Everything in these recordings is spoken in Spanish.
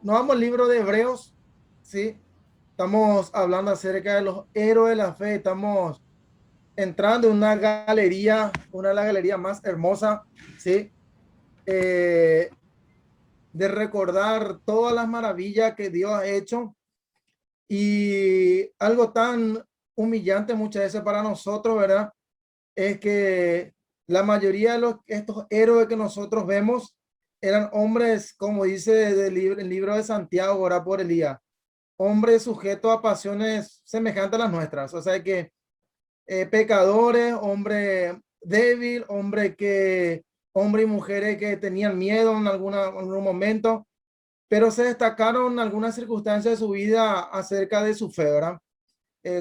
Nos vamos al libro de Hebreos, ¿sí? Estamos hablando acerca de los héroes de la fe. Estamos entrando en una de las galerías más hermosas, ¿sí? Eh, de recordar todas las maravillas que Dios ha hecho y algo tan humillante muchas veces para nosotros, ¿verdad? Es que la mayoría de estos héroes que nosotros vemos eran hombres, como dice el libro de Santiago, ahora por Elías, hombres sujetos a pasiones semejantes a las nuestras. O sea que pecadores, hombre débil, hombre y mujeres que tenían miedo en algún momento, pero se destacaron algunas circunstancias de su vida acerca de su fe, ¿verdad?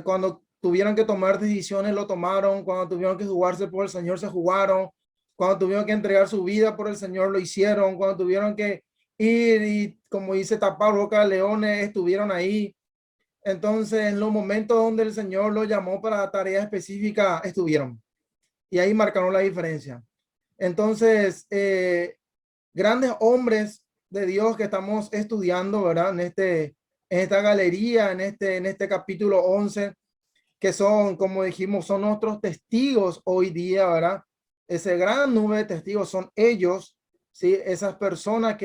Cuando tuvieron que tomar decisiones, lo tomaron. Cuando tuvieron que jugarse por el Señor, se jugaron. Cuando tuvieron que entregar su vida por el Señor, lo hicieron. Cuando tuvieron que ir y, como dice, tapar boca de leones, estuvieron ahí. Entonces, en los momentos donde el Señor los llamó para tareas específicas, estuvieron. Y ahí marcaron la diferencia. Entonces, grandes hombres de Dios que estamos estudiando, ¿verdad? En esta galería, en este capítulo 11, que son, como dijimos, son nuestros testigos hoy día, ¿verdad? Ese gran número de testigos son ellos, ¿sí? Esas personas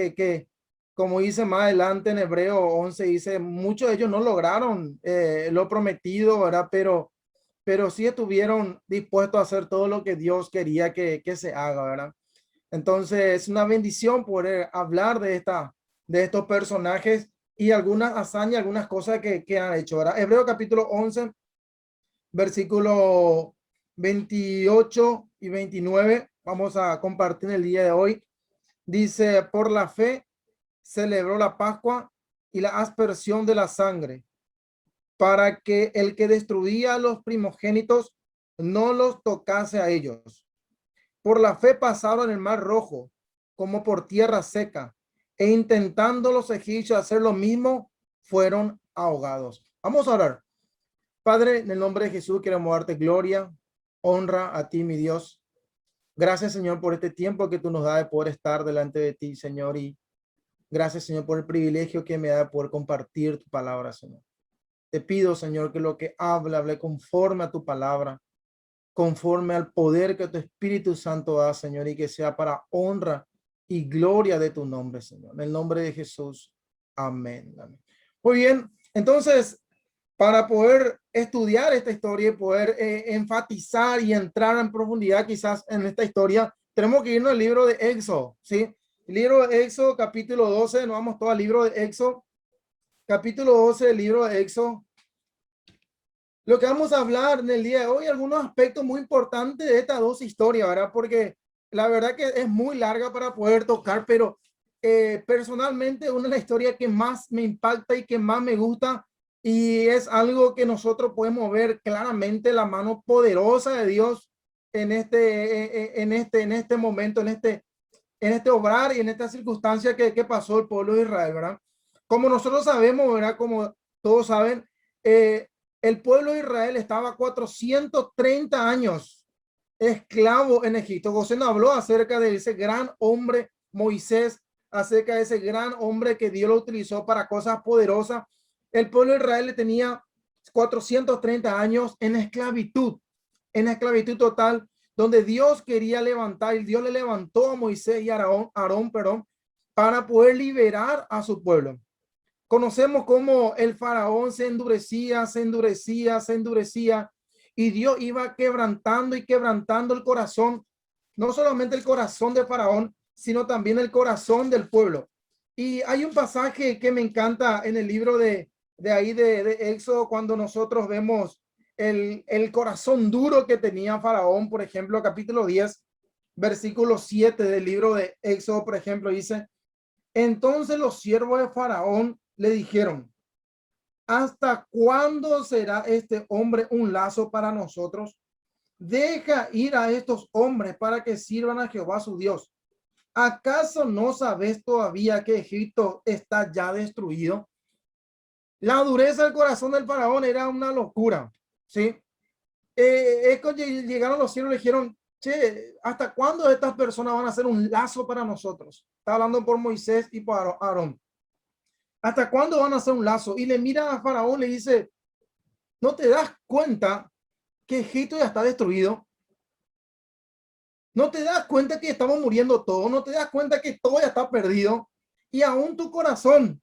como dice más adelante en Hebreo 11, dice, muchos de ellos no lograron lo prometido, ¿verdad? Pero sí estuvieron dispuestos a hacer todo lo que Dios quería que se haga, ¿verdad? Entonces, es una bendición poder hablar de estos personajes y algunas hazañas, algunas cosas que han hecho, ¿verdad? Hebreo capítulo 11 versículo 28 y 29, vamos a compartir el día de hoy. Dice, por la fe celebró la Pascua y la aspersión de la sangre, para que el que destruía a los primogénitos no los tocase a ellos. Por la fe pasaron el mar rojo como por tierra seca, e intentando los egipcios hacer lo mismo, fueron ahogados. Vamos a orar. Padre, en el nombre de Jesús queremos darte gloria, honra a ti, mi Dios. Gracias, Señor, por este tiempo que tú nos das de poder estar delante de ti, Señor. Y gracias, Señor, por el privilegio que me da de poder compartir tu palabra, Señor. Te pido, Señor, que lo que hable conforme a tu palabra, conforme al poder que tu Espíritu Santo da, Señor, y que sea para honra y gloria de tu nombre, Señor. En el nombre de Jesús. Amén. Amén. Muy bien. Entonces, para poder estudiar esta historia y poder enfatizar y entrar en profundidad quizás en esta historia, tenemos que irnos al libro de Éxodo, ¿sí? El libro de Éxodo, capítulo 12, nos vamos todo al libro de Éxodo, capítulo 12 del libro de Éxodo. Lo que vamos a hablar en el día de hoy, algunos aspectos muy importantes de estas dos historias, ¿verdad? Porque la verdad que es muy larga para poder tocar, pero personalmente una de las historias que más me impacta y que más me gusta, y es algo que nosotros podemos ver claramente la mano poderosa de Dios en este momento, en este obrar y en esta circunstancia que pasó el pueblo de Israel, ¿verdad? Como nosotros sabemos, ¿verdad? Como todos saben, el pueblo de Israel estaba 430 años esclavo en Egipto. José nos habló acerca de ese gran hombre Moisés, acerca de ese gran hombre que Dios lo utilizó para cosas poderosas. El pueblo de Israel tenía 430 años en esclavitud total, donde Dios quería levantar, y Dios le levantó a Moisés y Aarón, perdón, para poder liberar a su pueblo. Conocemos cómo el faraón se endurecía, y Dios iba quebrantando y quebrantando el corazón, no solamente el corazón de faraón, sino también el corazón del pueblo. Y hay un pasaje que me encanta en el libro de Éxodo, cuando nosotros vemos el corazón duro que tenía faraón. Por ejemplo, capítulo 10, versículo 7 del libro de Éxodo, por ejemplo, dice, entonces los siervos de faraón le dijeron, ¿hasta cuándo será este hombre un lazo para nosotros? Deja ir a estos hombres para que sirvan a Jehová su Dios. ¿Acaso no sabes todavía que Egipto está ya destruido? La dureza del corazón del faraón era una locura, ¿sí? Es que llegaron los cielos y le dijeron, che, ¿hasta cuándo estas personas van a ser un lazo para nosotros? Está hablando por Moisés y por Aarón. ¿Hasta cuándo van a hacer un lazo? Y le mira a Faraón, le dice, ¿no te das cuenta que Egipto ya está destruido? ¿No te das cuenta que estamos muriendo todos? ¿No te das cuenta que todo ya está perdido? Y aún tu corazón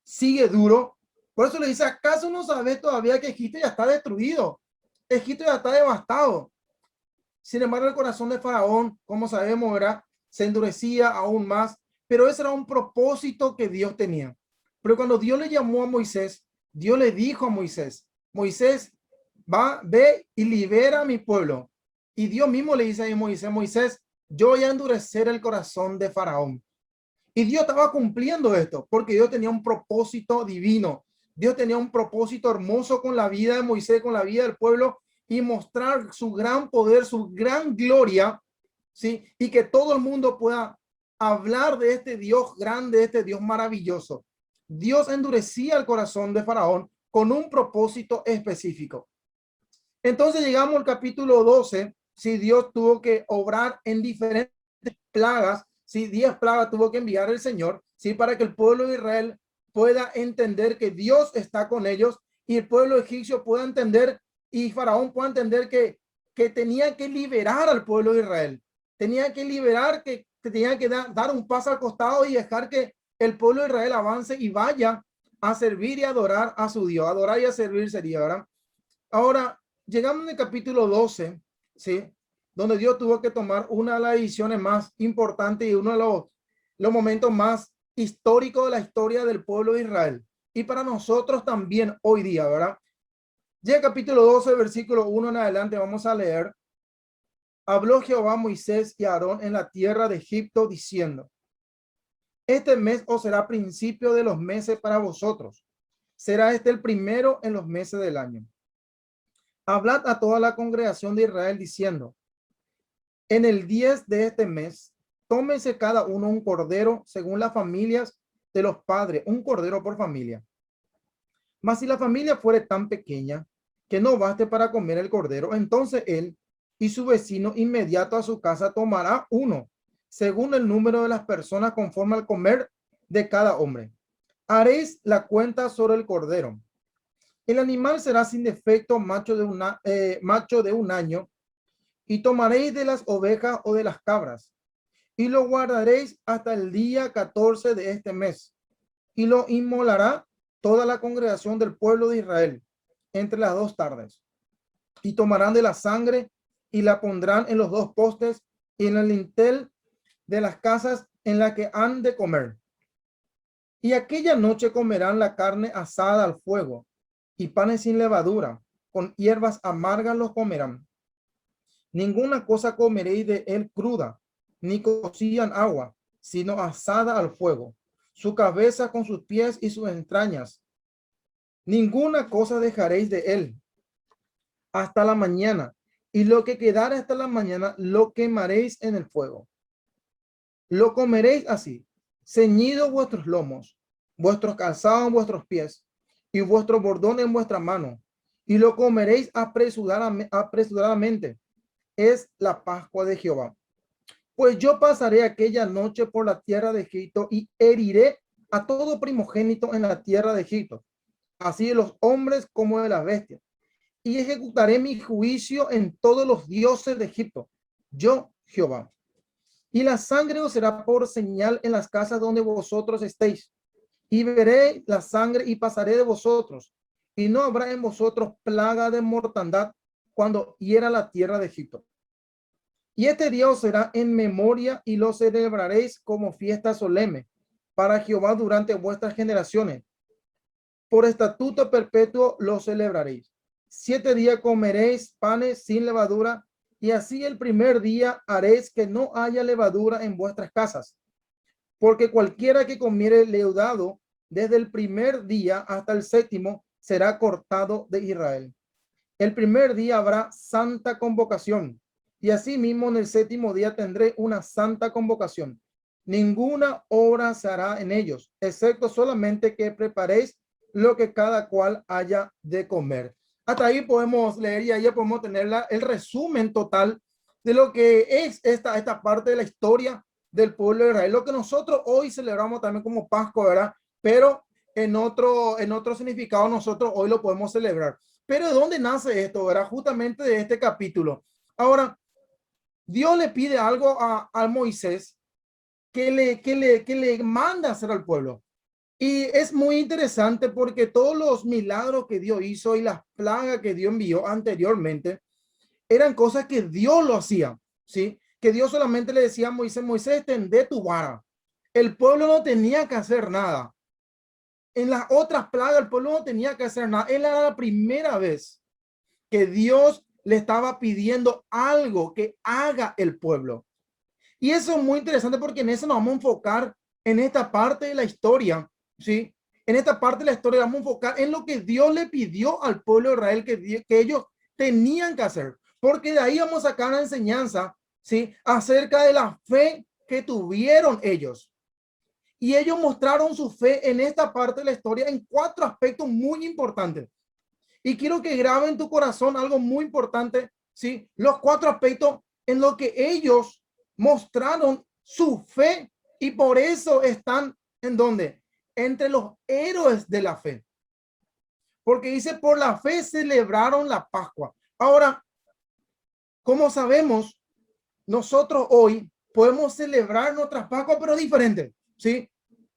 sigue duro. Por eso le dice, ¿acaso no sabes todavía que Egipto ya está destruido? Egipto ya está devastado. Sin embargo, el corazón de Faraón, como sabemos, ¿verdad?, se endurecía aún más, pero ese era un propósito que Dios tenía. Pero cuando Dios le llamó a Moisés, Dios le dijo a Moisés, Moisés, va, ve y libera a mi pueblo. Y Dios mismo le dice a Moisés, Moisés, yo voy a endurecer el corazón de Faraón. Y Dios estaba cumpliendo esto porque Dios tenía un propósito divino. Dios tenía un propósito hermoso con la vida de Moisés, con la vida del pueblo, y mostrar su gran poder, su gran gloria, ¿sí? Y que todo el mundo pueda hablar de este Dios grande, de este Dios maravilloso. Dios endurecía el corazón de Faraón con un propósito específico. Entonces llegamos al capítulo 12, si Dios tuvo que obrar en diferentes plagas, si 10 plagas tuvo que enviar el Señor, si para que el pueblo de Israel pueda entender que Dios está con ellos y el pueblo egipcio pueda entender y Faraón pueda entender que tenía que liberar al pueblo de Israel, tenía que liberar, que tenía que dar un paso al costado y dejar que el pueblo de Israel avance y vaya a servir y adorar a su Dios. Adorar y a servir sería, ¿verdad? Ahora, llegamos en el capítulo 12, ¿sí? Donde Dios tuvo que tomar una de las decisiones más importantes y uno de los momentos más históricos de la historia del pueblo de Israel. Y para nosotros también hoy día, ¿verdad? Ya el capítulo 12, versículo 1 en adelante, vamos a leer. Habló Jehová a Moisés y a Aarón en la tierra de Egipto, diciendo, este mes os será principio de los meses para vosotros. Será este el primero en los meses del año. Hablad a toda la congregación de Israel diciendo, en el 10 de este mes, tómese cada uno un cordero según las familias de los padres, un cordero por familia. Mas si la familia fuere tan pequeña que no baste para comer el cordero, entonces él y su vecino inmediato a su casa tomará uno, según el número de las personas conforme al comer de cada hombre. Haréis la cuenta sobre el cordero. El animal será sin defecto macho de un año, y tomaréis de las ovejas o de las cabras, y lo guardaréis hasta el día 14 de este mes, y lo inmolará toda la congregación del pueblo de Israel entre las 2 tardes. Y tomarán de la sangre y la pondrán en los 2 postes y en el lintel de las casas en la que han de comer. Y aquella noche comerán la carne asada al fuego y panes sin levadura, con hierbas amargas los comerán. Ninguna cosa comeréis de él cruda, ni cocida en agua, sino asada al fuego, su cabeza con sus pies y sus entrañas. Ninguna cosa dejaréis de él hasta la mañana, y lo que quedare hasta la mañana lo quemaréis en el fuego. Lo comeréis así, ceñidos vuestros lomos, vuestros calzados en vuestros pies, y vuestro bordón en vuestra mano, y lo comeréis apresuradamente. Es la Pascua de Jehová. Pues yo pasaré aquella noche por la tierra de Egipto y heriré a todo primogénito en la tierra de Egipto, así de los hombres como de las bestias, y ejecutaré mi juicio en todos los dioses de Egipto, yo Jehová. Y la sangre os será por señal en las casas donde vosotros estéis, y veré la sangre y pasaré de vosotros, y no habrá en vosotros plaga de mortandad cuando hiera la tierra de Egipto. Y este día os será en memoria y lo celebraréis como fiesta solemne para Jehová durante vuestras generaciones. Por estatuto perpetuo lo celebraréis. 7 días comeréis panes sin levadura, y así el primer día haréis que no haya levadura en vuestras casas. Porque cualquiera que comiere leudado desde el primer día hasta el 7º será cortado de Israel. El primer día habrá santa convocación, y asimismo en el 7º día tendré una santa convocación. Ninguna obra se hará en ellos, excepto solamente que preparéis lo que cada cual haya de comer. Hasta ahí podemos leer y ahí podemos tener el resumen total de lo que es esta parte de la historia del pueblo de Israel. Lo que nosotros hoy celebramos también como Pascua, ¿verdad? Pero en otro significado nosotros hoy lo podemos celebrar. Pero ¿de dónde nace esto? Era justamente de este capítulo. Ahora, Dios le pide algo a Moisés que le manda hacer al pueblo. Y es muy interesante porque todos los milagros que Dios hizo y las plagas que Dios envió anteriormente eran cosas que Dios lo hacía, ¿sí? Que Dios solamente le decía a Moisés, Moisés, extende tu vara. El pueblo no tenía que hacer nada. En las otras plagas el pueblo no tenía que hacer nada. Él era la primera vez que Dios le estaba pidiendo algo que haga el pueblo. Y eso es muy interesante porque en eso nos vamos a enfocar en esta parte de la historia, ¿sí? En esta parte de la historia vamos a enfocar en lo que Dios le pidió al pueblo de Israel que ellos tenían que hacer. Porque de ahí vamos a sacar una enseñanza, ¿sí? Acerca de la fe que tuvieron ellos. Y ellos mostraron su fe en esta parte de la historia en cuatro aspectos muy importantes. Y quiero que grabe en tu corazón algo muy importante, ¿sí? Los cuatro aspectos en los que ellos mostraron su fe y por eso están en donde entre los héroes de la fe. Porque dice, por la fe celebraron la Pascua. Ahora, como sabemos, nosotros hoy podemos celebrar nuestras Pascuas, pero diferente, ¿sí?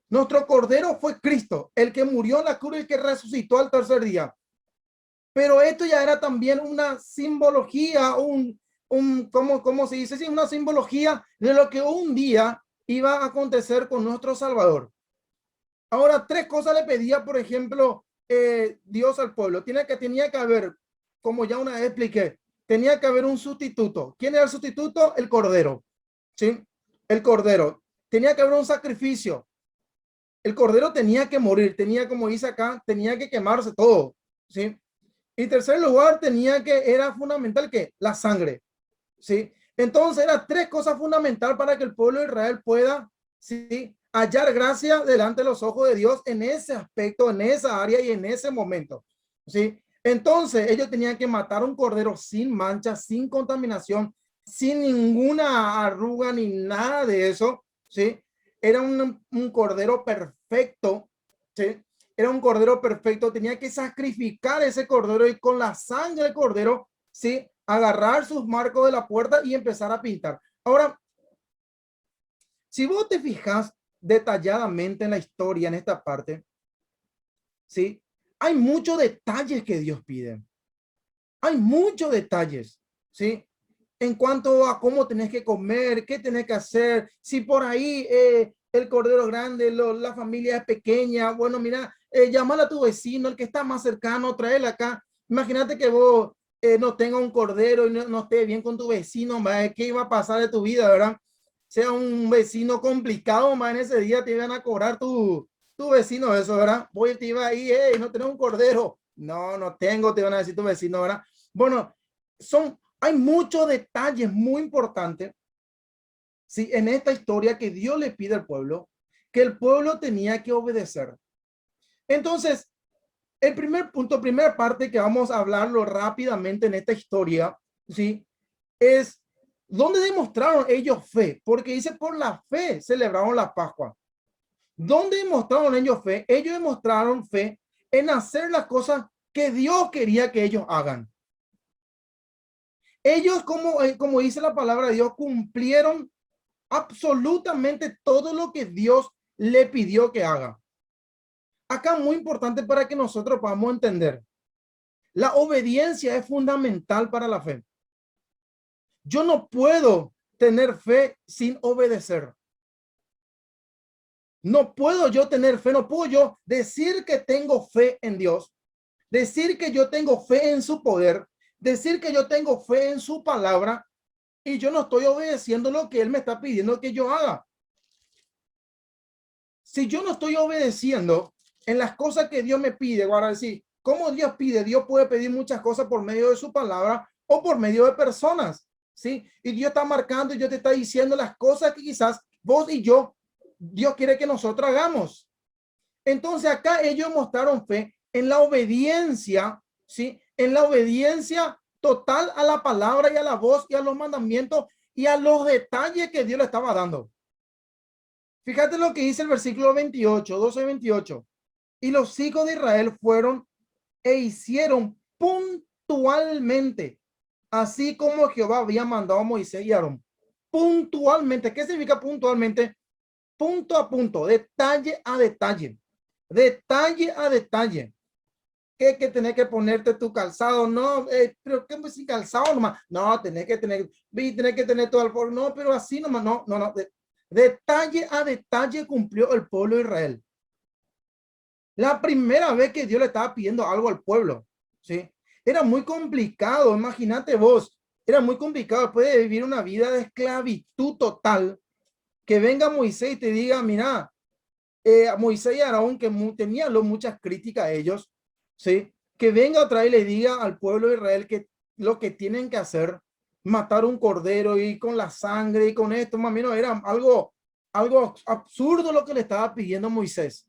Nuestro Cordero fue Cristo, el que murió en la cruz y que resucitó al tercer día. Pero esto ya era también una simbología, ¿cómo se dice? Sí, una simbología de lo que un día iba a acontecer con nuestro Salvador. Ahora, tres cosas le pedía, por ejemplo, Dios al pueblo. Tenía que haber, como ya una vez expliqué, tenía que haber un sustituto. ¿Quién era el sustituto? El Cordero, ¿sí? El Cordero. Tenía que haber un sacrificio. El Cordero tenía que morir, tenía, como dice acá, tenía que quemarse todo, ¿sí? Y tercer lugar, era fundamental que la sangre, ¿sí? Entonces, eran tres cosas fundamentales para que el pueblo de Israel pueda, ¿sí? Hallar gracia delante de los ojos de Dios en ese aspecto, en esa área y en ese momento, ¿sí? Entonces, ellos tenían que matar un cordero sin mancha, sin contaminación, sin ninguna arruga ni nada de eso, ¿sí? Era un cordero perfecto, ¿sí? Era un cordero perfecto, tenía que sacrificar ese cordero y con la sangre del cordero, ¿sí? Agarrar sus marcos de la puerta y empezar a pintar. Ahora, si vos te fijas detalladamente en la historia, en esta parte, ¿sí? Hay muchos detalles que Dios pide. Hay muchos detalles, ¿sí? En cuanto a cómo tenés que comer, qué tenés que hacer, si por ahí el cordero grande, la familia es pequeña, bueno, mira, llámale a tu vecino, el que está más cercano, tráele acá. Imagínate que vos no tengas un cordero y no estés bien con tu vecino, más ¿qué iba a pasar de tu vida, verdad? Sea un vecino complicado, más en ese día te iban a cobrar tu vecino eso, ¿verdad? Voy, te iba ahí, no tenés un cordero. No, no tengo, te van a decir tu vecino, ¿verdad? Bueno, hay muchos detalles muy importantes, ¿sí? En esta historia que Dios le pide al pueblo, que el pueblo tenía que obedecer. Entonces, el primer punto, primera parte que vamos a hablarlo rápidamente en esta historia, ¿sí? Es dónde demostraron ellos fe, porque dice por la fe celebraron la Pascua. ¿Dónde demostraron ellos fe? Ellos demostraron fe en hacer las cosas que Dios quería que ellos hagan. Ellos, como dice la palabra de Dios, cumplieron absolutamente todo lo que Dios le pidió que haga. Acá muy importante para que nosotros podamos entender. La obediencia es fundamental para la fe. Yo no puedo tener fe sin obedecer. No puedo yo tener fe, no puedo yo decir que tengo fe en Dios, decir que yo tengo fe en su poder, decir que yo tengo fe en su palabra y yo no estoy obedeciendo lo que él me está pidiendo que yo haga. Si yo no estoy obedeciendo en las cosas que Dios me pide, ahora decir, ¿cómo Dios pide? Dios puede pedir muchas cosas por medio de su palabra o por medio de personas, ¿sí? Y Dios está marcando y Dios te está diciendo las cosas que quizás vos y yo, Dios quiere que nosotros hagamos. Entonces acá ellos mostraron fe en la obediencia, ¿sí? En la obediencia total a la palabra y a la voz y a los mandamientos y a los detalles que Dios le estaba dando. Fíjate lo que dice el versículo 28, 12 28. Y los hijos de Israel fueron e hicieron puntualmente, así como Jehová había mandado a Moisés y Aarón. Puntualmente. ¿Qué significa puntualmente? Punto a punto, detalle a detalle, detalle a detalle. Que tenés que ponerte tu calzado, no, pero qué sin calzado nomás, no, tenés que tener todo el pueblo, no, pero así nomás, no, detalle a detalle cumplió el pueblo de Israel. La primera vez que Dios le estaba pidiendo algo al pueblo, ¿sí? Era muy complicado, imagínate vos, era muy complicado después de vivir una vida de esclavitud total, que venga Moisés y te diga, mira, Moisés y Aarón, que tenían muchas críticas a ellos, ¿sí? Que venga otra vez y le diga al pueblo de Israel que lo que tienen que hacer, matar un cordero y con la sangre y con esto, más o menos era algo absurdo lo que le estaba pidiendo Moisés.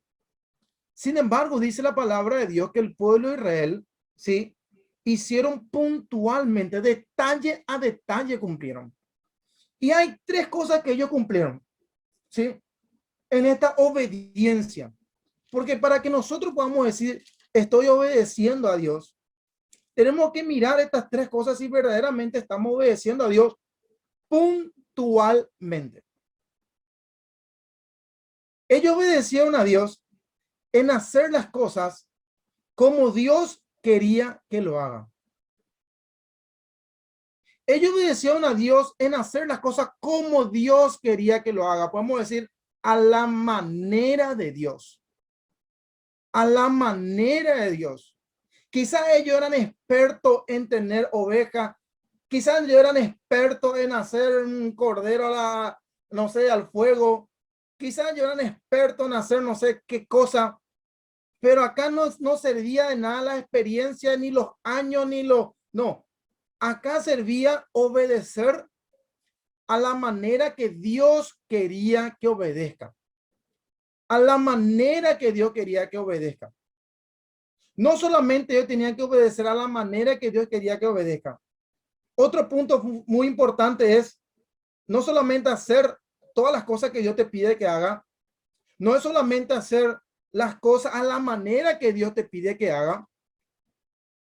Sin embargo, dice la palabra de Dios que el pueblo de Israel, ¿sí? Hicieron puntualmente, detalle a detalle cumplieron. Y hay tres cosas que ellos cumplieron, ¿sí? En esta obediencia. Porque para que nosotros podamos decir, estoy obedeciendo a Dios, tenemos que mirar estas tres cosas si verdaderamente estamos obedeciendo a Dios puntualmente. Ellos obedecieron a Dios en hacer las cosas como Dios quería que lo haga. Ellos obedecieron a Dios en hacer las cosas como Dios quería que lo haga. Podemos decir a la manera de Dios. A la manera de Dios. Quizás ellos eran expertos en tener ovejas. Quizás ellos eran expertos en hacer un cordero no sé, al fuego. Quizás ellos eran expertos en hacer no sé qué cosa. Pero acá no servía de nada la experiencia, ni los años, ni los... No, acá servía obedecer a la manera que Dios quería que obedezca. A la manera que Dios quería que obedezca. No solamente ellos tenían que obedecer a la manera que Dios quería que obedezca. Otro punto muy importante es no solamente hacer todas las cosas que Dios te pide que haga, no es solamente hacer las cosas a la manera que Dios te pide que haga,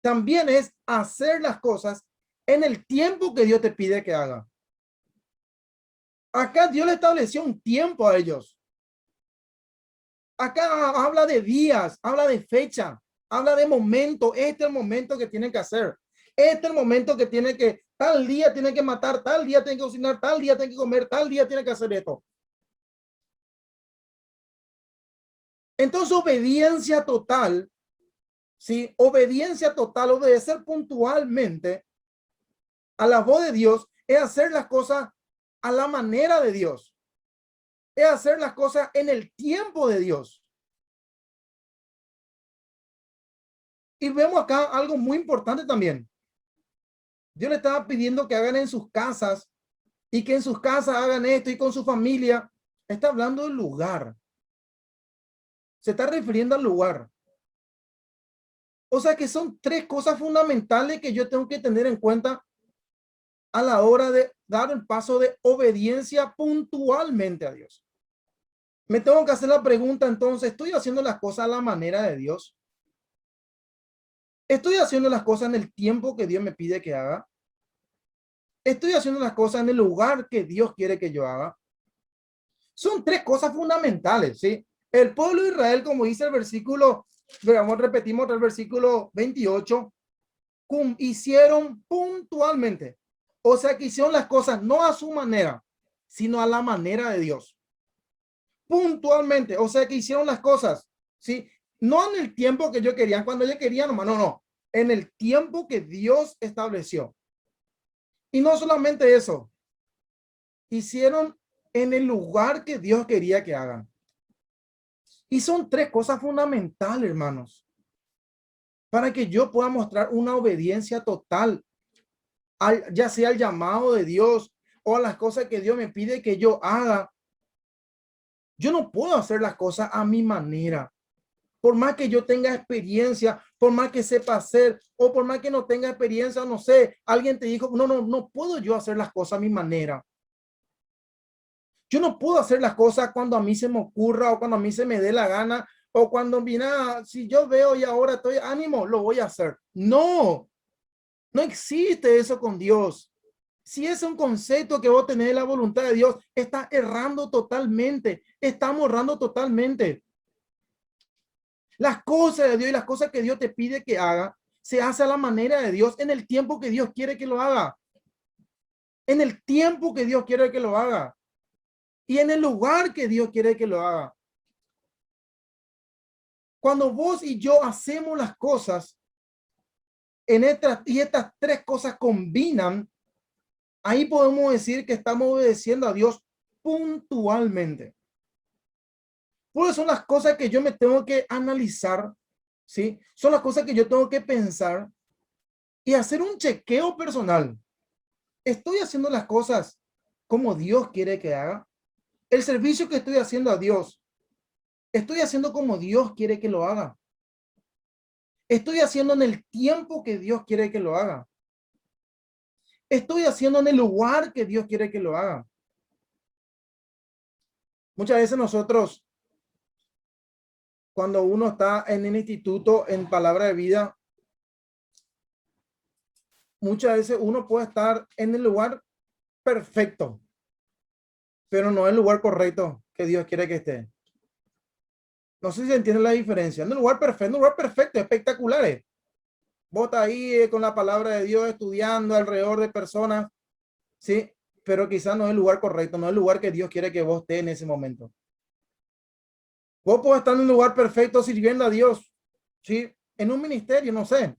también es hacer las cosas en el tiempo que Dios te pide que haga. Acá Dios le estableció un tiempo a ellos. Acá habla de días, habla de fecha, habla de momento. Este es el momento que tienen que hacer. Este es el momento que tiene que, tal día tiene que matar, tal día tiene que cocinar, tal día tiene que comer, tal día tiene que hacer esto. Entonces, obediencia total, ¿sí? Obediencia total, obedecer puntualmente a la voz de Dios es hacer las cosas a la manera de Dios. Es hacer las cosas en el tiempo de Dios. Y vemos acá algo muy importante también. Dios le estaba pidiendo que hagan en sus casas y que en sus casas hagan esto y con su familia. Está hablando del lugar. Se está refiriendo al lugar. O sea que son tres cosas fundamentales que yo tengo que tener en cuenta a la hora de dar el paso de obediencia puntualmente a Dios. Me tengo que hacer la pregunta entonces, ¿estoy haciendo las cosas a la manera de Dios? ¿Estoy haciendo las cosas en el tiempo que Dios me pide que haga? ¿Estoy haciendo las cosas en el lugar que Dios quiere que yo haga? Son tres cosas fundamentales, ¿sí? El pueblo de Israel, como dice el versículo, veamos, repetimos el versículo 28, hicieron puntualmente. O sea que hicieron las cosas no a su manera, sino a la manera de Dios. Puntualmente, o sea que hicieron las cosas, ¿sí? No en el tiempo que yo quería, cuando yo quería nomás, no. En el tiempo que Dios estableció. Y no solamente eso, hicieron en el lugar que Dios quería que hagan. Y son tres cosas fundamentales, hermanos, para que yo pueda mostrar una obediencia total, ya sea al llamado de Dios o a las cosas que Dios me pide que yo haga. Yo no puedo hacer las cosas a mi manera. Por más que yo tenga experiencia, por más que sepa hacer, o por más que no tenga experiencia, no sé, alguien te dijo, no puedo yo hacer las cosas a mi manera. Yo no puedo hacer las cosas cuando a mí se me ocurra o cuando a mí se me dé la gana O cuando mira, si yo veo y ahora estoy ánimo, lo voy a hacer. No, no existe eso con Dios. Si es un concepto que vos tenés la voluntad de Dios, está errando totalmente. Estamos errando totalmente. Las cosas de Dios y las cosas que Dios te pide que haga, se hace a la manera de Dios en el tiempo que Dios quiere que lo haga. En el tiempo que Dios quiere que lo haga. Y en el lugar que Dios quiere que lo haga. Cuando vos y yo hacemos las cosas y estas tres cosas combinan, ahí podemos decir que estamos obedeciendo a Dios puntualmente. Pues son las cosas que yo me tengo que analizar, ¿sí? Son las cosas que yo tengo que pensar y hacer un chequeo personal. ¿Estoy haciendo las cosas como Dios quiere que haga? El servicio que estoy haciendo a Dios, ¿estoy haciendo como Dios quiere que lo haga? ¿Estoy haciendo en el tiempo que Dios quiere que lo haga? ¿Estoy haciendo en el lugar que Dios quiere que lo haga? Muchas veces nosotros, cuando uno está en el instituto, en Palabra de Vida, muchas veces uno puede estar en el lugar perfecto, pero no en el lugar correcto que Dios quiere que esté. No sé si se entiende la diferencia. En el lugar perfecto, espectaculares. Vos estás ahí con la palabra de Dios estudiando alrededor de personas, ¿sí? Pero quizás no es el lugar correcto, no es el lugar que Dios quiere que vos estés en ese momento. Vos podés estar en un lugar perfecto sirviendo a Dios, ¿sí? En un ministerio, no sé.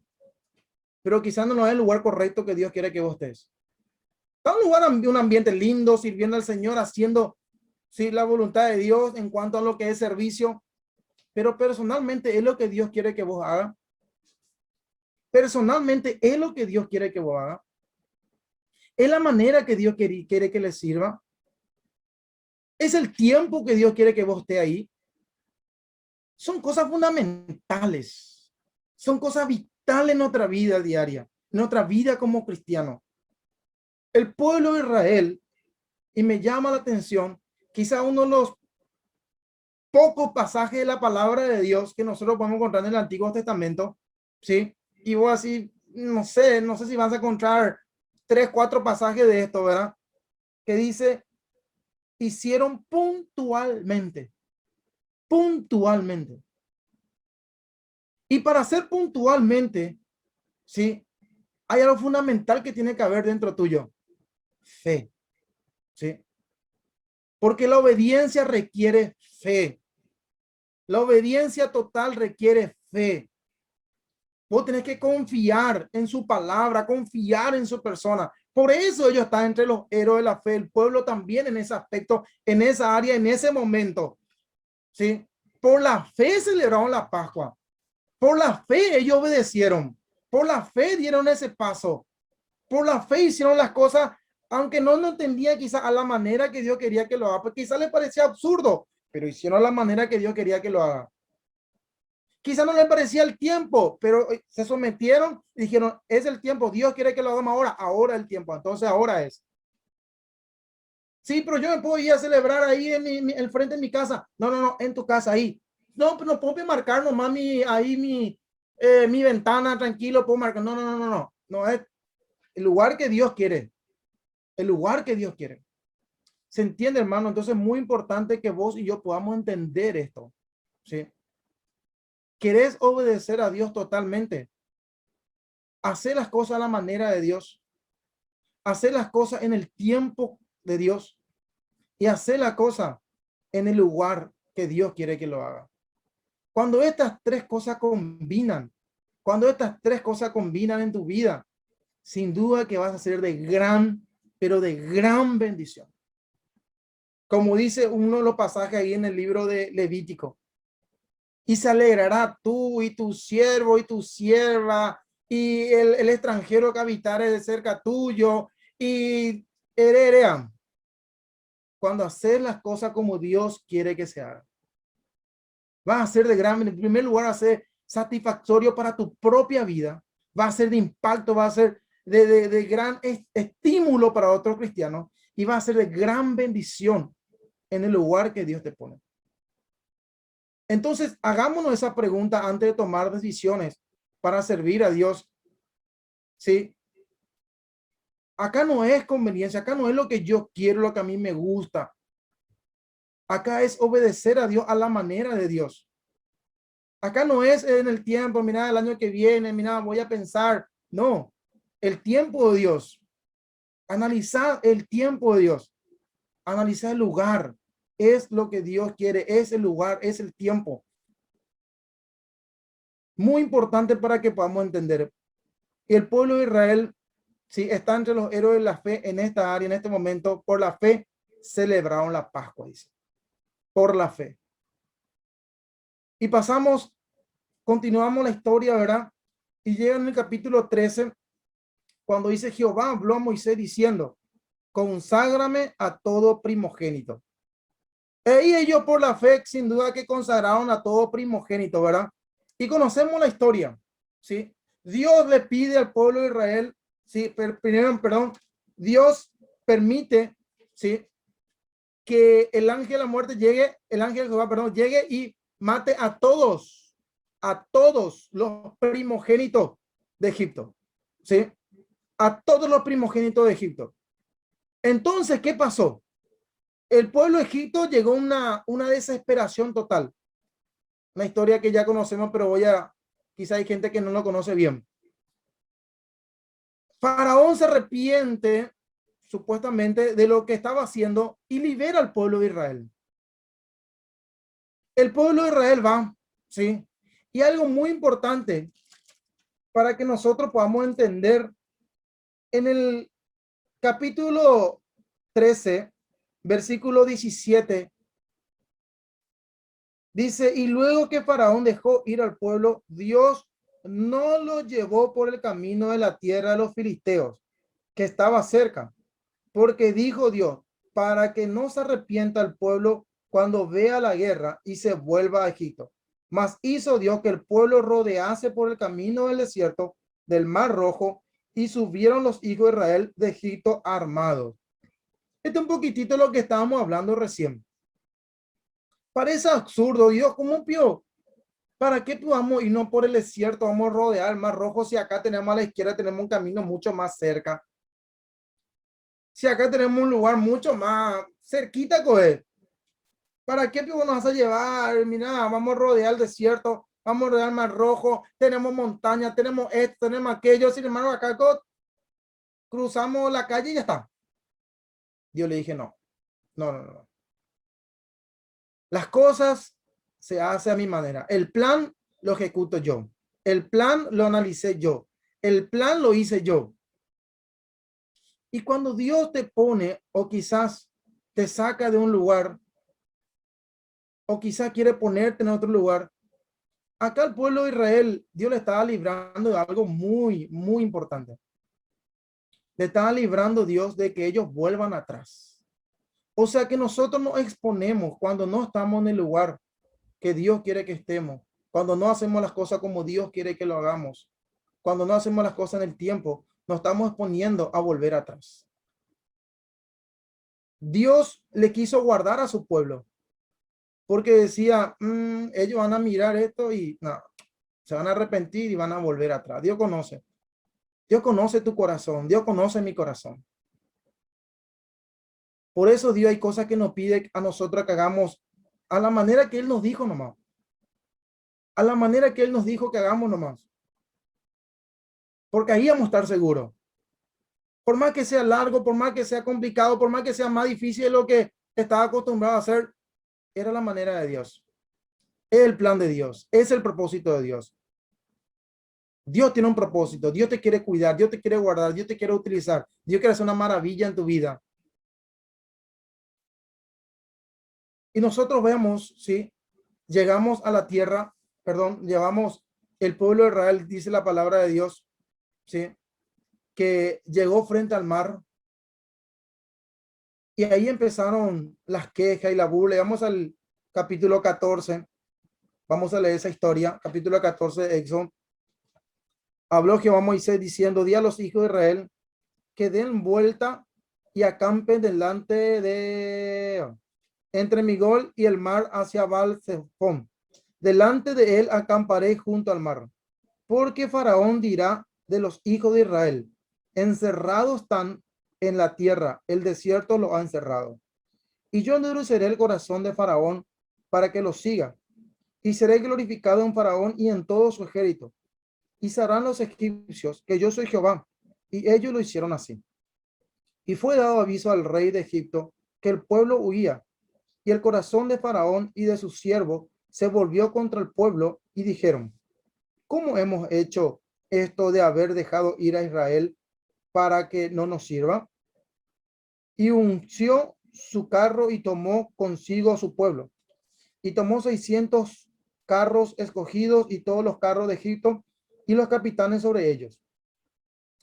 Pero quizás no es el lugar correcto que Dios quiere que vos estés. Está un lugar, un ambiente lindo, sirviendo al Señor, haciendo, sí, la voluntad de Dios en cuanto a lo que es servicio. Pero personalmente es lo que Dios quiere que vos hagas. Personalmente es lo que Dios quiere que vos hagas. Es la manera que Dios quiere que le sirva. Es el tiempo que Dios quiere que vos esté ahí. Son cosas fundamentales. Son cosas vitales en nuestra vida diaria, en nuestra vida como cristiano. El pueblo de Israel, y me llama la atención, quizá uno de los pocos pasajes de la palabra de Dios que nosotros podemos encontrar en el Antiguo Testamento, ¿sí? Y vos así, no sé si vas a encontrar 3, 4 pasajes de esto, ¿verdad? Que dice, hicieron puntualmente, puntualmente. Y para hacer puntualmente, ¿sí? Hay algo fundamental que tiene que haber dentro tuyo, fe, ¿sí? Porque la obediencia requiere fe. La obediencia total requiere fe. Vos tenés que confiar en su palabra, confiar en su persona. Por eso ellos están entre los héroes de la fe. El pueblo también en ese aspecto, en esa área, en ese momento. ¿Sí? Por la fe celebraron la Pascua. Por la fe ellos obedecieron. Por la fe dieron ese paso. Por la fe hicieron las cosas, aunque no entendía quizá a la manera que Dios quería que lo haga. Pues quizá les parecía absurdo, pero hicieron la manera que Dios quería que lo haga. Quizá no les parecía el tiempo, pero se sometieron y dijeron, es el tiempo, Dios quiere que lo hagamos ahora es el tiempo, entonces ahora es. Sí, pero yo me puedo ir a celebrar ahí en el frente de mi casa. No, en tu casa ahí. No, pero no puedo marcar nomás mi ventana, tranquilo, puedo marcar. No es el lugar que Dios quiere, el lugar que Dios quiere. ¿Se entiende, hermano? Entonces es muy importante que vos y yo podamos entender esto, ¿sí? ¿Querés obedecer a Dios totalmente? Hacer las cosas a la manera de Dios, hacer las cosas en el tiempo de Dios y hacer la cosa en el lugar que Dios quiere que lo haga. Cuando estas tres cosas combinan, cuando estas tres cosas combinan en tu vida, sin duda que vas a ser de gran, pero de gran bendición. Como dice uno de los pasajes ahí en el libro de Levítico, y se alegrará tú y tu siervo y tu sierva y el extranjero que habitare de cerca tuyo y heredarán cuando hacer las cosas como Dios quiere que se haga. Va a ser de gran, en primer lugar, va a ser satisfactorio para tu propia vida, va a ser de impacto, va a ser de gran estímulo para otros cristianos y va a ser de gran bendición en el lugar que Dios te pone. Entonces, hagámonos esa pregunta antes de tomar decisiones para servir a Dios. ¿Sí? Acá no es conveniencia, acá no es lo que yo quiero, lo que a mí me gusta. Acá es obedecer a Dios a la manera de Dios. Acá no es en el tiempo, mira, el año que viene, mira, voy a pensar. No, el tiempo de Dios. Analizar el tiempo de Dios. Analizar el lugar. Es lo que Dios quiere, es el lugar, es el tiempo. Muy importante para que podamos entender. El pueblo de Israel, sí, está entre los héroes de la fe en esta área, en este momento. Por la fe celebraron la Pascua, dice. Por la fe. Y pasamos, continuamos la historia, ¿verdad? Y llega en el capítulo 13, cuando dice Jehová habló a Moisés diciendo, conságrame a todo primogénito. Y ellos por la fe, sin duda que consagraron a todo primogénito, ¿verdad? Y conocemos la historia, ¿sí? Dios le pide al pueblo de Israel, ¿sí? Perdón, Dios permite, ¿sí? Que el ángel de la muerte llegue, el ángel de Jehová, perdón, llegue y mate a todos los primogénitos de Egipto, ¿sí? A todos los primogénitos de Egipto. Entonces, ¿qué pasó? El pueblo de Egipto llegó a una desesperación total. Una historia que ya conocemos, pero quizá hay gente que no lo conoce bien. Faraón se arrepiente supuestamente de lo que estaba haciendo y libera al pueblo de Israel. El pueblo de Israel va, ¿sí? Y algo muy importante para que nosotros podamos entender, en el capítulo 13, versículo 17, dice, y luego que Faraón dejó ir al pueblo, Dios no lo llevó por el camino de la tierra de los filisteos, que estaba cerca, porque dijo Dios, para que no se arrepienta el pueblo cuando vea la guerra y se vuelva a Egipto. Mas hizo Dios que el pueblo rodease por el camino del desierto del Mar Rojo y subieron los hijos de Israel de Egipto armados. Este es un poquitito lo que estábamos hablando recién. Parece absurdo, Dios, ¿cómo pio? ¿Para qué vamos y no por el desierto? Vamos a rodear el Mar Rojo si acá tenemos a la izquierda, tenemos un camino mucho más cerca. Si acá tenemos un lugar mucho más cerquita con él. ¿Para qué nos vas a llevar? Mira, vamos a rodear el desierto, vamos a rodear el Mar Rojo, tenemos montaña, tenemos esto, tenemos aquello. Sin embargo, acá cruzamos la calle y ya está. Yo le dije, no, no, no, no. Las cosas se hacen a mi manera. El plan lo ejecuto yo. El plan lo analicé yo. El plan lo hice yo. Y cuando Dios te pone, o quizás te saca de un lugar, o quizás quiere ponerte en otro lugar, acá el pueblo de Israel, Dios le estaba librando de algo muy, muy importante. Le estaba librando Dios de que ellos vuelvan atrás. O sea que nosotros nos exponemos cuando no estamos en el lugar que Dios quiere que estemos, cuando no hacemos las cosas como Dios quiere que lo hagamos, cuando no hacemos las cosas en el tiempo, nos estamos exponiendo a volver atrás. Dios le quiso guardar a su pueblo porque decía, ellos van a mirar esto y no, se van a arrepentir y van a volver atrás. Dios conoce tu corazón, Dios conoce mi corazón. Por eso Dios hay cosas que nos pide a nosotros que hagamos a la manera que Él nos dijo nomás. A la manera que Él nos dijo que hagamos nomás. Porque ahí vamos a estar seguros. Por más que sea largo, por más que sea complicado, por más que sea más difícil de lo que estaba acostumbrado a hacer, era la manera de Dios. Es el plan de Dios. Es el propósito de Dios. Dios tiene un propósito. Dios te quiere cuidar. Dios te quiere guardar. Dios te quiere utilizar. Dios quiere hacer una maravilla en tu vida. Y nosotros vemos, ¿sí? Llegamos a la tierra, perdón, llevamos el pueblo de Israel, dice la palabra de Dios, ¿sí? Que llegó frente al mar. Y ahí empezaron las quejas y la burla. Vamos al capítulo 14. Vamos a leer esa historia. Capítulo 14 de Éxodo. Habló Jehová a Moisés diciendo, di a los hijos de Israel que den vuelta y acampen delante de entre Migol y el mar hacia Baal-Zephón. delante de él acamparé junto al mar, porque Faraón dirá de los hijos de Israel, encerrados están en la tierra, el desierto lo ha encerrado. Y yo endureceré el corazón de Faraón para que lo siga, y seré glorificado en Faraón y en todo su ejército. Y sabrán los egipcios que yo soy Jehová. Y ellos lo hicieron así. Y fue dado aviso al rey de Egipto que el pueblo huía, y el corazón de Faraón y de sus siervos se volvió contra el pueblo, y dijeron, ¿cómo hemos hecho esto de haber dejado ir a Israel para que no nos sirva? Y unció su carro y tomó consigo a su pueblo. Y tomó 600 carros escogidos y todos los carros de Egipto y los capitanes sobre ellos.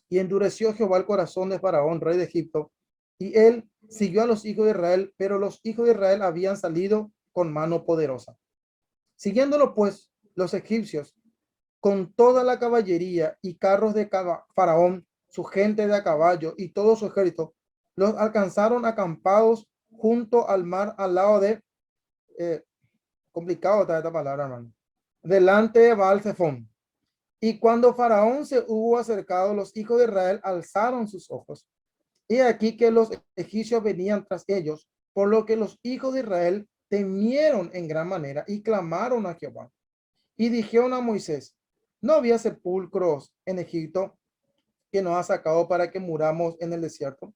Y endureció Jehová el corazón de Faraón, rey de Egipto, y él siguió a los hijos de Israel, pero los hijos de Israel habían salido con mano poderosa. Siguiéndolo pues los egipcios con toda la caballería y carros de Faraón, su gente de a caballo y todo su ejército, los alcanzaron acampados junto al mar al lado de, complicado está esta palabra, hermano, delante de Baal-Zephón. Y cuando Faraón se hubo acercado, los hijos de Israel alzaron sus ojos. Y aquí que los egipcios venían tras ellos, por lo que los hijos de Israel temieron en gran manera y clamaron a Jehová. Y dijeron a Moisés, ¿no había sepulcros en Egipto que nos ha sacado para que muramos en el desierto?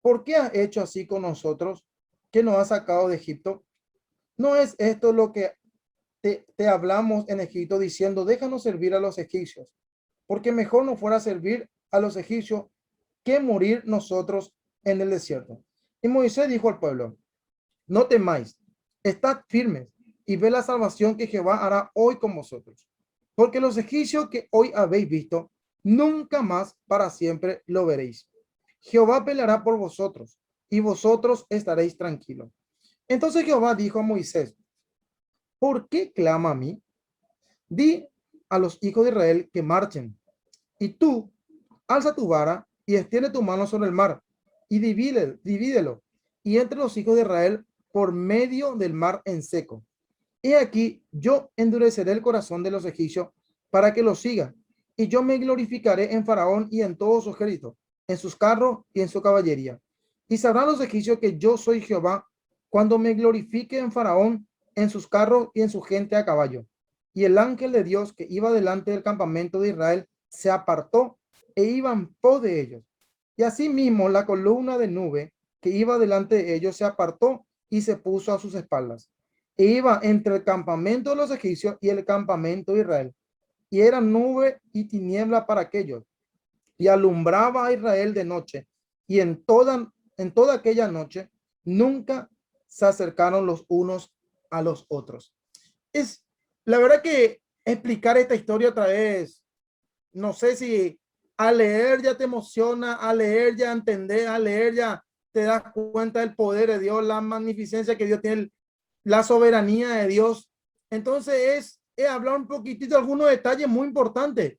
¿Por qué has hecho así con nosotros que nos ha sacado de Egipto? ¿No es esto lo que te hablamos en Egipto diciendo, déjanos servir a los egipcios? Porque mejor nos fuera servir a los egipcios que morir nosotros en el desierto. Y Moisés dijo al pueblo, no temáis, estad firmes y ve la salvación que Jehová hará hoy con vosotros. Porque los egipcios que hoy habéis visto, nunca más para siempre lo veréis. Jehová peleará por vosotros y vosotros estaréis tranquilos. Entonces Jehová dijo a Moisés, ¿por qué clama a mí? Di a los hijos de Israel que marchen. Y tú, alza tu vara y extiende tu mano sobre el mar y divídelo. Y entre los hijos de Israel por medio del mar en seco. He aquí, yo endureceré el corazón de los egipcios para que los sigan. Y yo me glorificaré en Faraón y en todo su ejército, en sus carros y en su caballería. Y sabrán los egipcios que yo soy Jehová cuando me glorifique en Faraón, en sus carros y en su gente a caballo. Y el ángel de Dios que iba delante del campamento de Israel se apartó e iba en pos de ellos. Y asimismo la columna de nube que iba delante de ellos se apartó y se puso a sus espaldas. E iba entre el campamento de los egipcios y el campamento de Israel. Y era nube y tiniebla para aquellos. Y alumbraba a Israel de noche. Y en toda aquella noche nunca se acercaron los unos a los otros. Es la verdad que explicar esta historia otra vez, no sé si al leer ya te emociona, al leer ya entender, al leer ya te das cuenta del poder de Dios, la magnificencia que Dios tiene, la soberanía de Dios. Entonces es hablar un poquitito de algunos detalles muy importantes.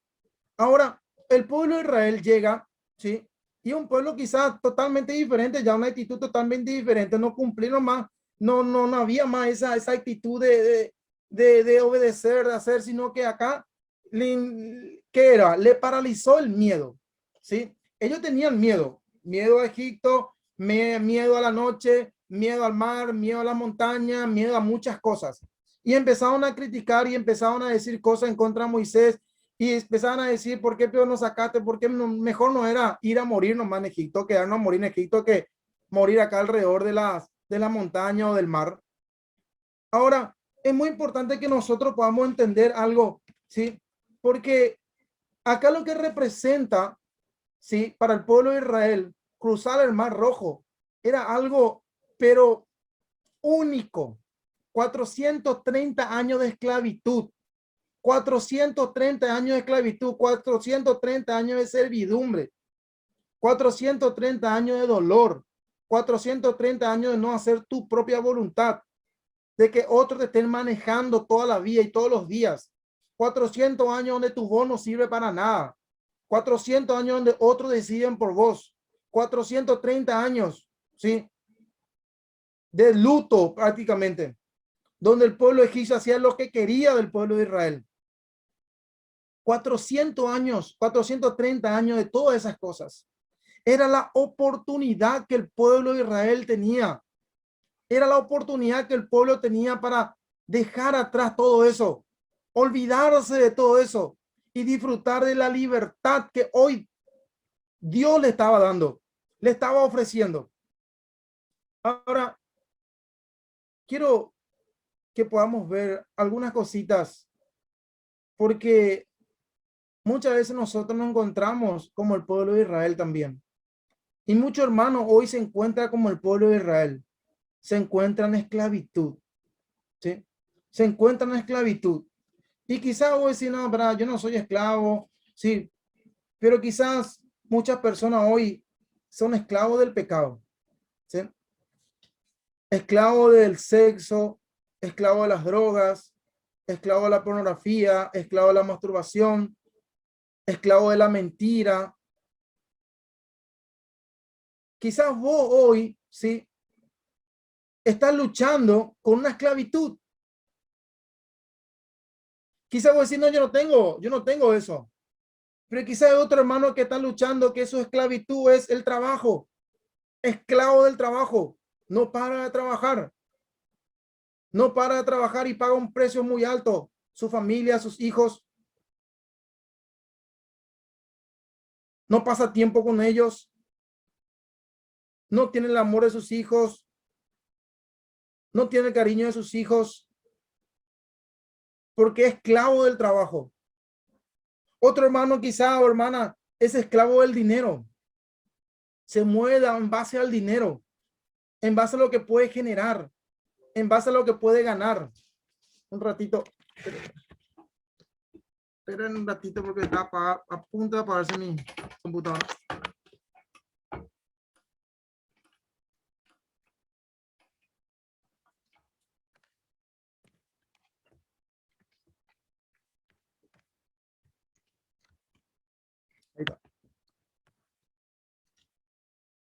Ahora, el pueblo de Israel llega, ¿sí? Y un pueblo quizás totalmente diferente, ya una actitud totalmente diferente, no cumplieron más, no había más esa actitud de obedecer, de hacer, sino que acá, ¿qué era? Le paralizó el miedo, ¿sí? Ellos tenían miedo a Egipto, miedo a la noche, miedo al mar, miedo a la montaña, miedo a muchas cosas. Y empezaron a criticar y empezaron a decir cosas en contra de Moisés y empezaron a decir, ¿por qué peor nos sacaste? ¿Por qué mejor no era ir a morir nomás en Egipto, quedarnos a morir en Egipto que morir acá alrededor de la montaña o del mar? Ahora, es muy importante que nosotros podamos entender algo, ¿sí? Porque acá lo que representa, ¿sí? Para el pueblo de Israel, cruzar el Mar Rojo era algo, pero único. 430 años de esclavitud, 430 años de esclavitud, 430 años de servidumbre, 430 años de dolor, 430 años de no hacer tu propia voluntad, de que otros te estén manejando toda la vida y todos los días, 400 años donde tu voz no sirve para nada, 400 años donde otros deciden por vos, 430 años, ¿sí? De luto prácticamente, donde el pueblo egipcio hacía lo que quería del pueblo de Israel. 400 años, 430 años de todas esas cosas. Era la oportunidad que el pueblo de Israel tenía. Era la oportunidad que el pueblo tenía para dejar atrás todo eso, olvidarse de todo eso y disfrutar de la libertad que hoy Dios le estaba dando, le estaba ofreciendo. Ahora, quiero que podamos ver algunas cositas, porque muchas veces nosotros nos encontramos como el pueblo de Israel también. Y muchos hermanos hoy se encuentran como el pueblo de Israel. Se encuentran en esclavitud. ¿Sí? Se encuentran en esclavitud. Y quizás hoy decir, no, verdad, yo no soy esclavo. Sí, pero quizás muchas personas hoy son esclavos del pecado. ¿Sí? Esclavos del sexo, esclavos de las drogas, esclavos de la pornografía, esclavos de la masturbación, esclavos de la mentira. Quizás vos hoy, ¿sí?, estás luchando con una esclavitud. Quizás vos decís, no, yo no tengo eso. Pero quizás hay otro hermano que está luchando que su esclavitud es el trabajo. Esclavo del trabajo. No para de trabajar. No para de trabajar y paga un precio muy alto. Su familia, sus hijos. No pasa tiempo con ellos. No tiene el amor de sus hijos. No tiene el cariño de sus hijos. Porque es esclavo del trabajo. Otro hermano quizá o hermana es esclavo del dinero. Se mueve en base al dinero, en base a lo que puede generar, en base a lo que puede ganar. Un ratito. Esperen un ratito porque está a punto de apagarse mi computadora. Ahí está.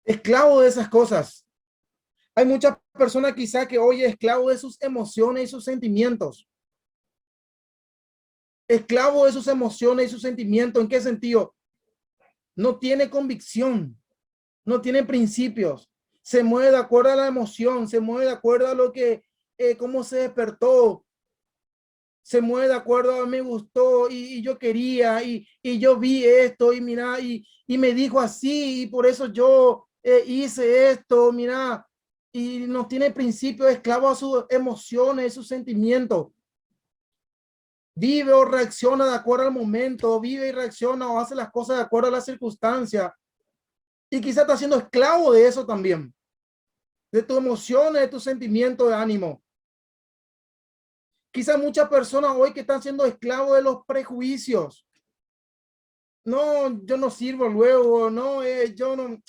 Esclavo de esas cosas. Hay muchas personas quizá que hoy es esclavo de sus emociones y sus sentimientos. Esclavo de sus emociones y sus sentimientos. ¿En qué sentido? No tiene convicción, no tiene principios. Se mueve de acuerdo a la emoción, se mueve de acuerdo a lo que, cómo se despertó. Se mueve de acuerdo a me gustó y yo quería y yo vi esto y mira y me dijo así y por eso yo hice esto, mira, y no tiene principio, esclavo a sus emociones, sus sentimientos. Vive o reacciona de acuerdo al momento, vive y reacciona o hace las cosas de acuerdo a la circunstancia. Y quizá está siendo esclavo de eso también, de tus emociones, de tus sentimientos de ánimo. Quizá muchas personas hoy que están siendo esclavos de los prejuicios. No, yo no sirvo luego, no, yo no,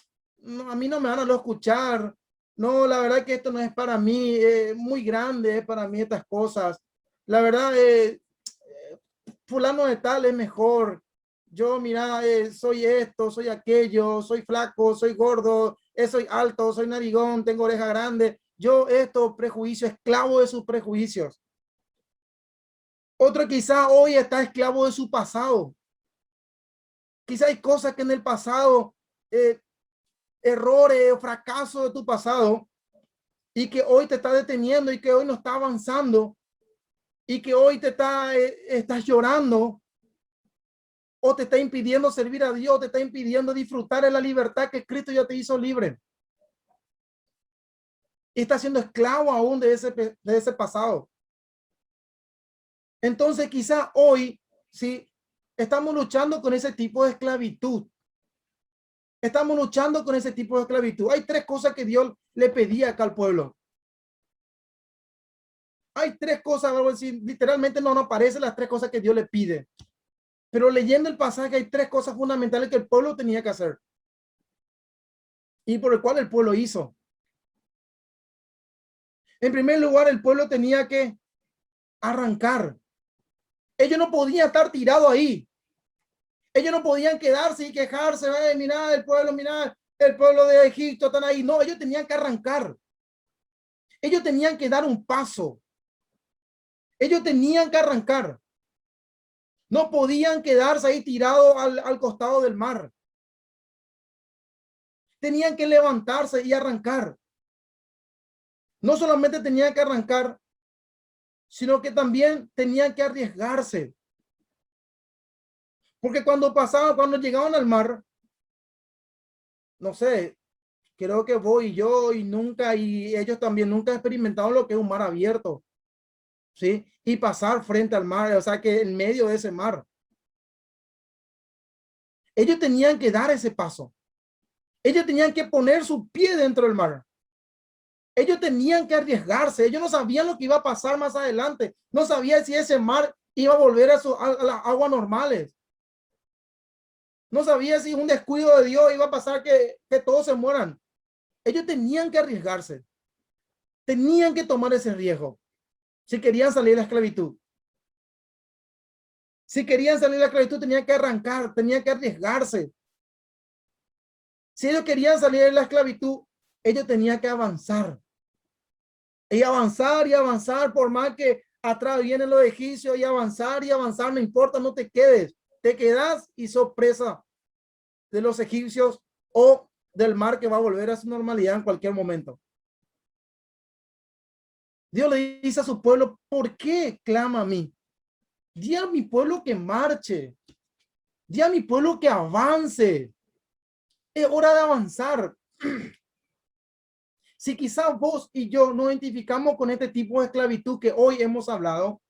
a mí no me van a escuchar. No, la verdad que esto no es para mí, muy grande es para mí estas cosas. La verdad, fulano de tal es mejor. Yo, mira, soy esto, soy aquello, soy flaco, soy gordo, soy alto, soy narigón, tengo oreja grande. Yo, esto, prejuicio, esclavo de sus prejuicios. Otro quizá hoy está esclavo de su pasado. Quizá hay cosas que en el pasado, errores o fracasos de tu pasado, y que hoy te está deteniendo y que hoy no está avanzando y que hoy te está, estás llorando o te está impidiendo servir a Dios, te está impidiendo disfrutar de la libertad que Cristo ya te hizo libre. Y estás siendo esclavo aún de ese pasado. Entonces quizá hoy, sí, estamos luchando con ese tipo de esclavitud. Estamos luchando con ese tipo de esclavitud. Hay tres cosas que Dios le pedía acá al pueblo. Hay tres cosas, vamos a decir, literalmente no nos aparecen las tres cosas que Dios le pide. Pero leyendo el pasaje hay tres cosas fundamentales que el pueblo tenía que hacer. Y por el cual el pueblo hizo. En primer lugar, el pueblo tenía que arrancar. Ellos no podían estar tirados ahí. Ellos no podían quedarse y quejarse. Mira el pueblo de Egipto están ahí. No, ellos tenían que arrancar. Ellos tenían que dar un paso. Ellos tenían que arrancar. No podían quedarse ahí tirados al costado del mar. Tenían que levantarse y arrancar. No solamente tenían que arrancar, sino que también tenían que arriesgarse. Porque cuando llegaban al mar, no sé, creo que voy yo y ellos también nunca experimentaron lo que es un mar abierto, ¿sí? Y pasar frente al mar, o sea, que en medio de ese mar. Ellos tenían que dar ese paso. Ellos tenían que poner su pie dentro del mar. Ellos tenían que arriesgarse. Ellos no sabían lo que iba a pasar más adelante. No sabían si ese mar iba a volver a las aguas normales. No sabía si un descuido de Dios iba a pasar que todos se mueran. Ellos tenían que arriesgarse. Tenían que tomar ese riesgo. Si querían salir de la esclavitud. Si querían salir de la esclavitud, tenían que arrancar, tenían que arriesgarse. Si ellos querían salir de la esclavitud, ellos tenían que avanzar. Y avanzar, por más que atrás vienen los egipcios, y avanzar, no importa, no te quedes. Te quedas y sos presa de los egipcios o del mar que va a volver a su normalidad en cualquier momento. Dios le dice a su pueblo, ¿por qué clama a mí? Di a mi pueblo que marche. Di a mi pueblo que avance. Es hora de avanzar. Si quizás vos y yo nos identificamos con este tipo de esclavitud que hoy hemos hablado,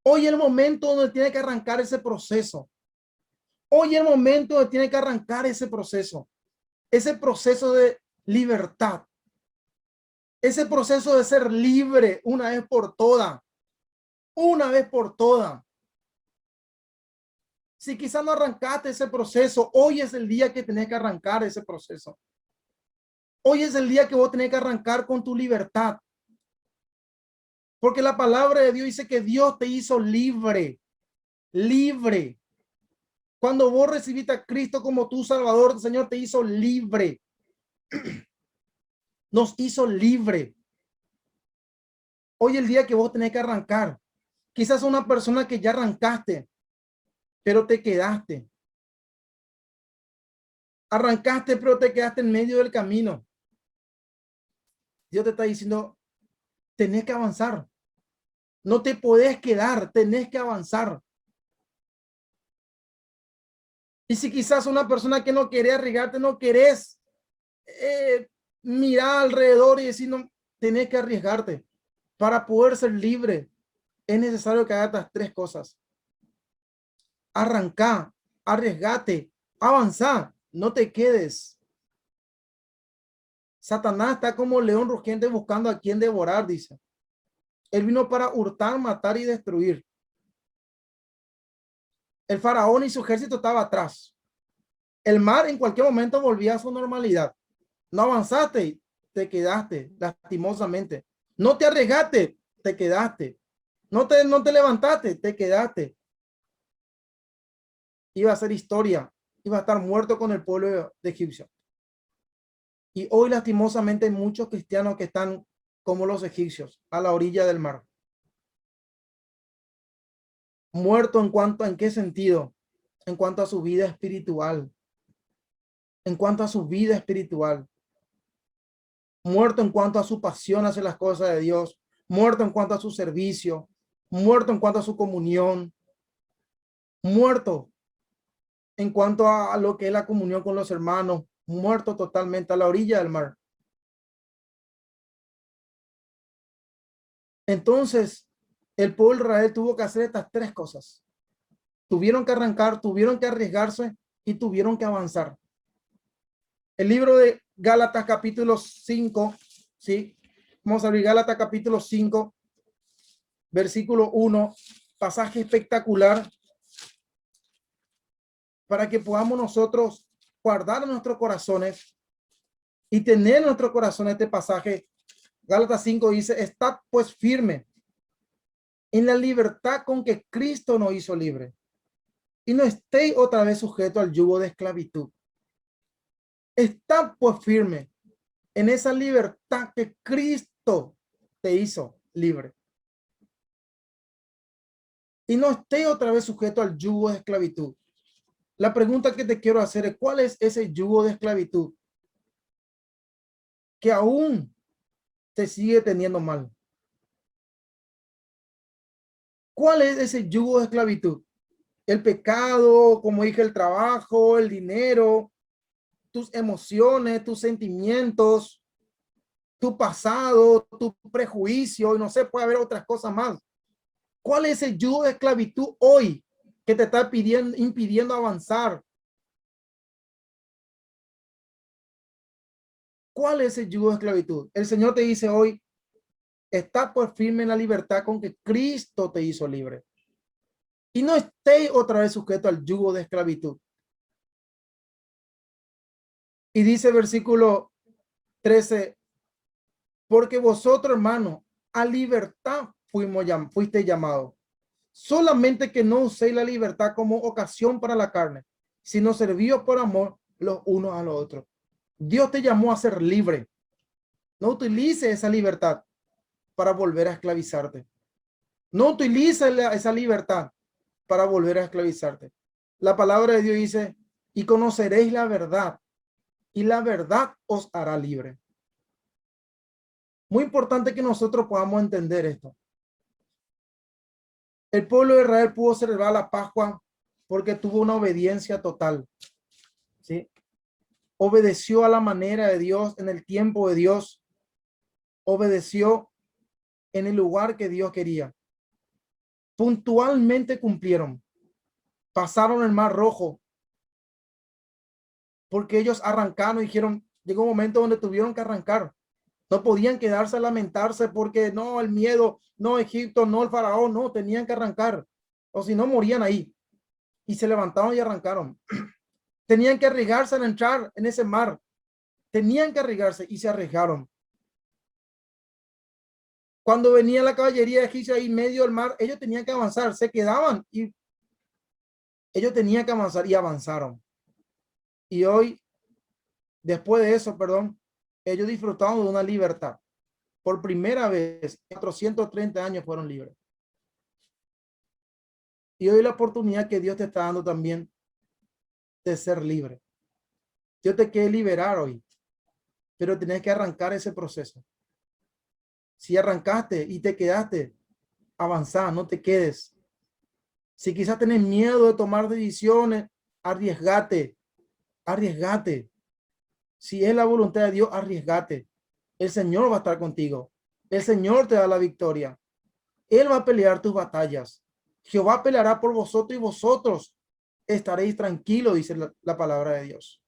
hoy es el momento donde tiene que arrancar ese proceso. Hoy es el momento donde tiene que arrancar ese proceso de libertad, ese proceso de ser libre una vez por todas, una vez por todas. Si quizás no arrancaste ese proceso, hoy es el día que tenés que arrancar ese proceso. Hoy es el día que vos tenés que arrancar con tu libertad. Porque la palabra de Dios dice que Dios te hizo libre, libre. Cuando vos recibiste a Cristo como tu Salvador, el Señor te hizo libre. Nos hizo libre. Hoy es el día que vos tenés que arrancar. Quizás una persona que ya arrancaste, pero te quedaste. Arrancaste, pero te quedaste en medio del camino. Dios te está diciendo, tenés que avanzar. No te podés quedar, tenés que avanzar. Y si quizás una persona que no quiere arriesgarte, no querés mirar alrededor y decir, no, tenés que arriesgarte. Para poder ser libre, es necesario que hagas estas tres cosas. Arranca, arriesgate, avanza, no te quedes. Satanás está como león rugiente buscando a quien devorar, dice. Él vino para hurtar, matar y destruir. El faraón y su ejército estaba atrás. El mar en cualquier momento volvía a su normalidad. No avanzaste, te quedaste, lastimosamente. No te arriesgaste, te quedaste. No te levantaste, te quedaste. Iba a ser historia. Iba a estar muerto con el pueblo de egipcio. Y hoy lastimosamente hay muchos cristianos que están como los egipcios, a la orilla del mar. Muerto ¿en qué sentido? En cuanto a su vida espiritual. En cuanto a su vida espiritual. Muerto en cuanto a su pasión hacia las cosas de Dios. Muerto en cuanto a su servicio. Muerto en cuanto a su comunión. Muerto en cuanto a lo que es la comunión con los hermanos. Muerto totalmente a la orilla del mar. Entonces, el pueblo de Israel tuvo que hacer estas tres cosas. Tuvieron que arrancar, tuvieron que arriesgarse y tuvieron que avanzar. El libro de Gálatas capítulo 5, ¿sí? Vamos a abrir Gálatas capítulo 5, versículo 1, pasaje espectacular para que podamos nosotros guardar en nuestros corazones y tener en nuestro corazón este pasaje. Gálatas 5 dice, estad pues firme en la libertad con que Cristo nos hizo libre y no estéis otra vez sujeto al yugo de esclavitud. Estad pues firme en esa libertad que Cristo te hizo libre. Y no esté otra vez sujeto al yugo de esclavitud. La pregunta que te quiero hacer es, ¿cuál es ese yugo de esclavitud que aún te sigue teniendo mal? ¿Cuál es ese yugo de esclavitud? El pecado, como dije, el trabajo, el dinero, tus emociones, tus sentimientos, tu pasado, tu prejuicio, y no sé, puede haber otras cosas más. ¿Cuál es el yugo de esclavitud hoy que te está impidiendo avanzar? ¿Cuál es el yugo de esclavitud? El Señor te dice hoy, está por firme en la libertad con que Cristo te hizo libre. Y no esté otra vez sujeto al yugo de esclavitud. Y dice versículo 13, porque vosotros, hermanos, a libertad fuiste llamados. Solamente que no uséis la libertad como ocasión para la carne, sino servíos por amor los unos a los otros. Dios te llamó a ser libre. No utilice esa libertad para volver a esclavizarte. No utilice esa libertad para volver a esclavizarte. La palabra de Dios dice, y conoceréis la verdad, y la verdad os hará libre. Muy importante que nosotros podamos entender esto. El pueblo de Israel pudo celebrar la Pascua porque tuvo una obediencia total. ¿Sí? Obedeció a la manera de Dios en el tiempo de Dios. Obedeció en el lugar que Dios quería. Puntualmente cumplieron. Pasaron el Mar Rojo porque ellos arrancaron y dijeron, llegó un momento donde tuvieron que arrancar. No podían quedarse a lamentarse porque no, el miedo, no Egipto, no el faraón, no, tenían que arrancar. O si no, morían ahí. Y se levantaron y arrancaron. Tenían que arriesgarse a entrar en ese mar. Tenían que arriesgarse y se arriesgaron. Cuando venía la caballería egipcia ahí en medio del mar, ellos tenían que avanzar, se quedaban y ellos tenían que avanzar y avanzaron. Y hoy, después de eso, perdón, ellos disfrutaron de una libertad. Por primera vez, 430 años fueron libres. Y hoy la oportunidad que Dios te está dando también de ser libre. Dios te quiere liberar hoy, pero tienes que arrancar ese proceso. Si arrancaste y te quedaste, avanzá, no te quedes. Si quizás tenés miedo de tomar decisiones, arriesgate, arriesgate. Si es la voluntad de Dios, arriesgate. El Señor va a estar contigo. El Señor te da la victoria. Él va a pelear tus batallas. Jehová peleará por vosotros y vosotros estaréis tranquilos, dice la palabra de Dios.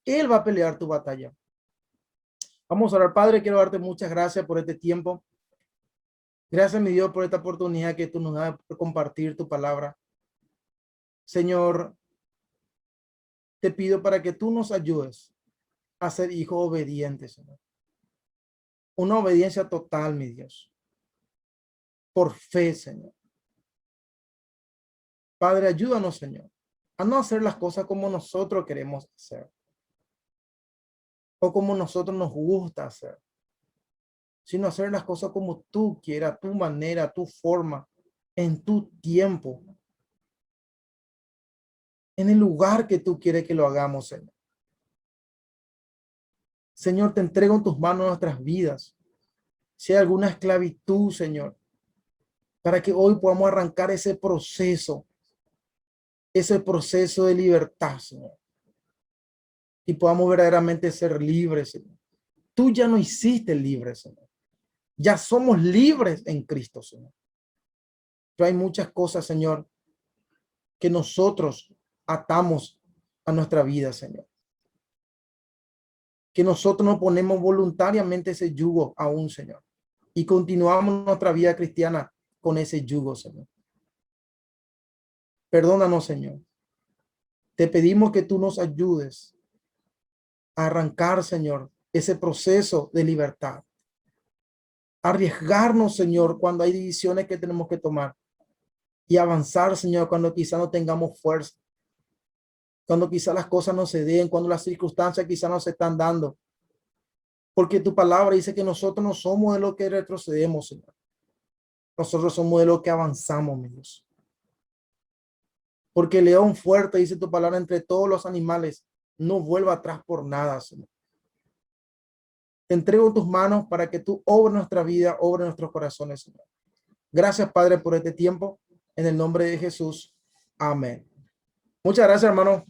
Él va a pelear tu batalla. Vamos a orar. Padre, quiero darte muchas gracias por este tiempo. Gracias, mi Dios, por esta oportunidad que tú nos das por compartir tu palabra. Señor, te pido para que tú nos ayudes a ser hijos obedientes, Señor. Una obediencia total, mi Dios. Por fe, Señor. Padre, ayúdanos, Señor, a no hacer las cosas como nosotros queremos hacer o como nosotros nos gusta hacer, sino hacer las cosas como tú quieras, tu manera, tu forma, en tu tiempo, en el lugar que tú quieres que lo hagamos, Señor. Señor, te entrego en tus manos nuestras vidas. Si hay alguna esclavitud, Señor, para que hoy podamos arrancar ese proceso de libertad, Señor, y podamos verdaderamente ser libres, Señor. Tú ya no hiciste libres, Señor. Ya somos libres en Cristo, Señor. Pero hay muchas cosas, Señor, que nosotros atamos a nuestra vida, Señor. Que nosotros no ponemos voluntariamente ese yugo aún, Señor. Y continuamos nuestra vida cristiana con ese yugo, Señor. Perdónanos, Señor. Te pedimos que tú nos ayudes a arrancar, Señor, ese proceso de libertad. Arriesgarnos, Señor, cuando hay decisiones que tenemos que tomar. Y avanzar, Señor, cuando quizá no tengamos fuerza. Cuando quizá las cosas no se den, cuando las circunstancias quizá no se están dando. porque tu palabra dice que nosotros no somos de los que retrocedemos, Señor. Nosotros somos de los que avanzamos, mi Dios. Porque el león fuerte, dice tu palabra, entre todos los animales, no vuelva atrás por nada, Señor. Te entrego en tus manos para que tú obres nuestra vida, obres nuestros corazones, Señor. Gracias, Padre, por este tiempo. En el nombre de Jesús. Amén. Muchas gracias, hermano.